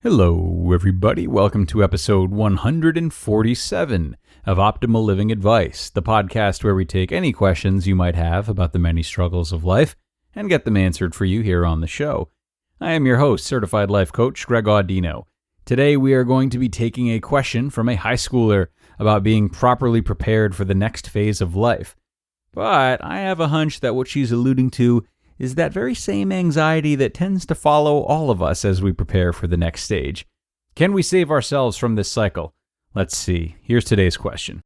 Hello, everybody. Welcome to episode 147 of Optimal Living Advice, the podcast where we take any questions you might have about the many struggles of life and get them answered for you here on the show. I am your host, Certified Life Coach Greg Audino. Today, we are going to be taking a question from a high schooler about being properly prepared for the next phase of life. But I have a hunch that what she's alluding to is that very same anxiety that tends to follow all of us as we prepare for the next stage. Can we save ourselves from this cycle? Let's see. Here's today's question.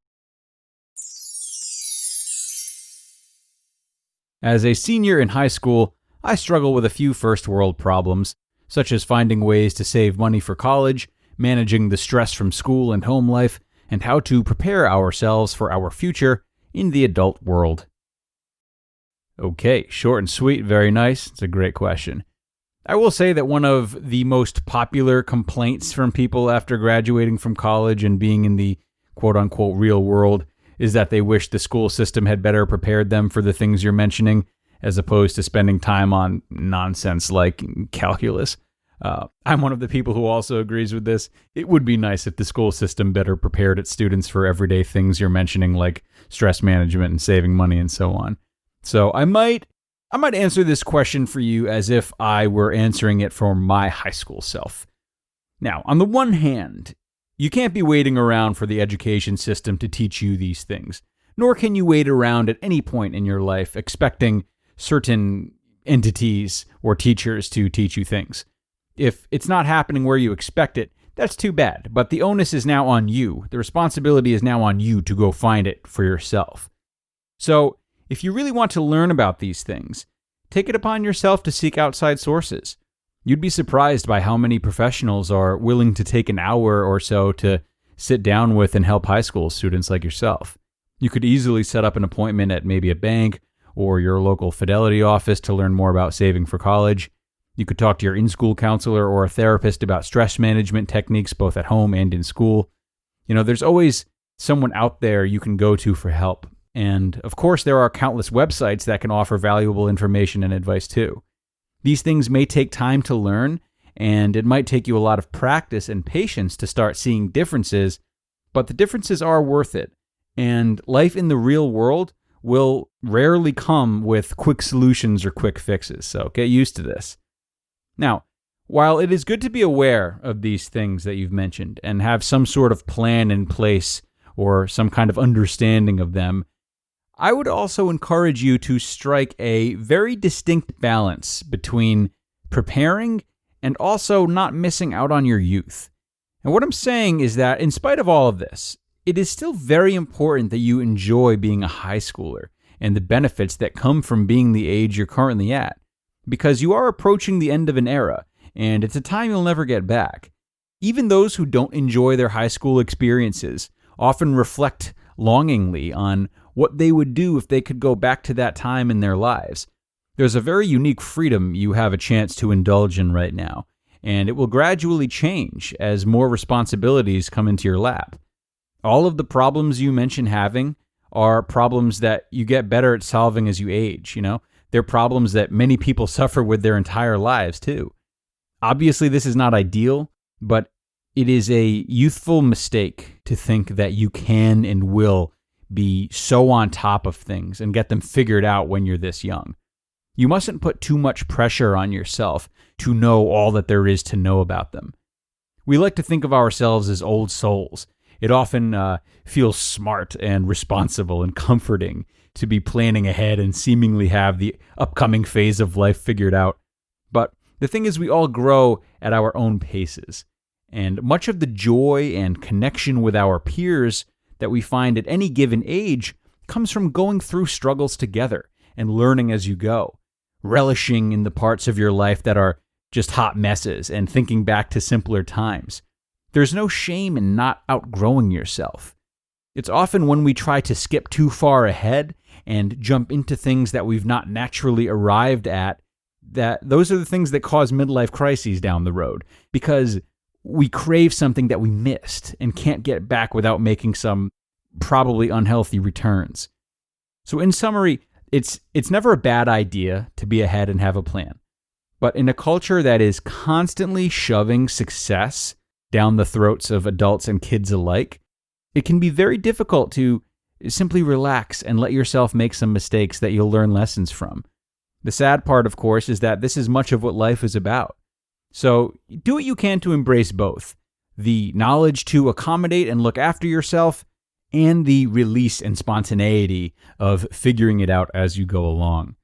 As a senior in high school, I struggle with a few first world problems, such as finding ways to save money for college, managing the stress from school and home life, and how to prepare ourselves for our future in the adult world. Okay, short and sweet, very nice. It's a great question. I will say that one of the most popular complaints from people after graduating from college and being in the quote-unquote real world is that they wish the school system had better prepared them for the things you're mentioning, as opposed to spending time on nonsense like calculus. I'm one of the people who also agrees with this. It would be nice if the school system better prepared its students for everyday things you're mentioning, like stress management and saving money and so on. So I might answer this question for you as if I were answering it for my high school self. Now, on the one hand, you can't be waiting around for the education system to teach you these things, nor can you wait around at any point in your life expecting certain entities or teachers to teach you things. If it's not happening where you expect it, that's too bad, but the onus is now on you. The responsibility is now on you to go find it for yourself. So, if you really want to learn about these things, take it upon yourself to seek outside sources. You'd be surprised by how many professionals are willing to take an hour or so to sit down with and help high school students like yourself. You could easily set up an appointment at maybe a bank or your local Fidelity office to learn more about saving for college. You could talk to your in-school counselor or a therapist about stress management techniques both at home and in school. There's always someone out there you can go to for help. And, of course, there are countless websites that can offer valuable information and advice, too. These things may take time to learn, and it might take you a lot of practice and patience to start seeing differences, but the differences are worth it. And life in the real world will rarely come with quick solutions or quick fixes, so get used to this. Now, while it is good to be aware of these things that you've mentioned and have some sort of plan in place or some kind of understanding of them, I would also encourage you to strike a very distinct balance between preparing and also not missing out on your youth. And what I'm saying is that in spite of all of this, it is still very important that you enjoy being a high schooler and the benefits that come from being the age you're currently at, because you are approaching the end of an era, and it's a time you'll never get back. Even those who don't enjoy their high school experiences often reflect longingly on what they would do if they could go back to that time in their lives. There's a very unique freedom you have a chance to indulge in right now, and it will gradually change as more responsibilities come into your lap. All of the problems you mention having are problems that you get better at solving as you age, They're problems that many people suffer with their entire lives, too. Obviously, this is not ideal, but it is a youthful mistake to think that you can and will be so on top of things and get them figured out when you're this young. You mustn't put too much pressure on yourself to know all that there is to know about them. We like to think of ourselves as old souls. It often feels smart and responsible and comforting to be planning ahead and seemingly have the upcoming phase of life figured out. But the thing is, we all grow at our own paces. And much of the joy and connection with our peers that we find at any given age comes from going through struggles together and learning as you go, relishing in the parts of your life that are just hot messes and thinking back to simpler times. There's no shame in not outgrowing yourself. It's often when we try to skip too far ahead and jump into things that we've not naturally arrived at, that those are the things that cause midlife crises down the road, because we crave something that we missed and can't get back without making some probably unhealthy returns. So in summary, it's never a bad idea to be ahead and have a plan. But in a culture that is constantly shoving success down the throats of adults and kids alike, it can be very difficult to simply relax and let yourself make some mistakes that you'll learn lessons from. The sad part, of course, is that this is much of what life is about. So do what you can to embrace both the knowledge to accommodate and look after yourself, and the release and spontaneity of figuring it out as you go along.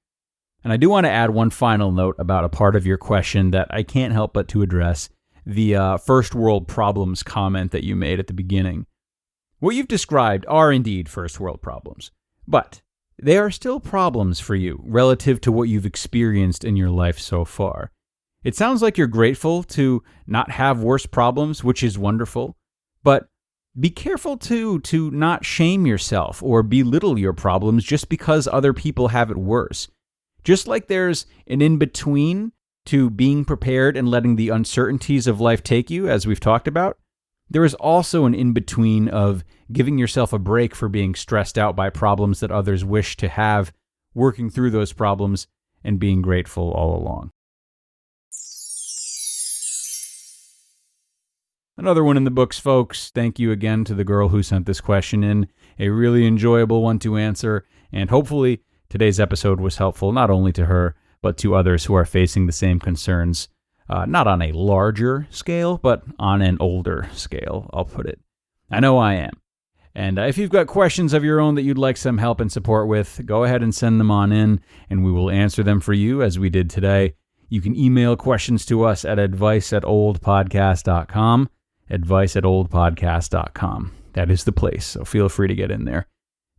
And I do want to add one final note about a part of your question that I can't help but to address, the first world problems comment that you made at the beginning. What you've described are indeed first world problems, but they are still problems for you relative to what you've experienced in your life so far. It sounds like you're grateful to not have worse problems, which is wonderful, but be careful to not shame yourself or belittle your problems just because other people have it worse. Just like there's an in-between to being prepared and letting the uncertainties of life take you, as we've talked about, there is also an in-between of giving yourself a break for being stressed out by problems that others wish to have, working through those problems, and being grateful all along. Another one in the books, folks. Thank you again to the girl who sent this question in. A really enjoyable one to answer, and hopefully today's episode was helpful not only to her, but to others who are facing the same concerns. Not on a larger scale, but on an older scale, I'll put it. I know I am. And if you've got questions of your own that you'd like some help and support with, go ahead and send them on in, and we will answer them for you as we did today. You can email questions to us at advice@oldpodcast.com. advice@oldpodcast.com. That is the place, so feel free to get in there.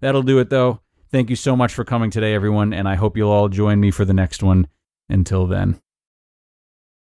That'll do it, though. Thank you so much for coming today, everyone, and I hope you'll all join me for the next one. Until then.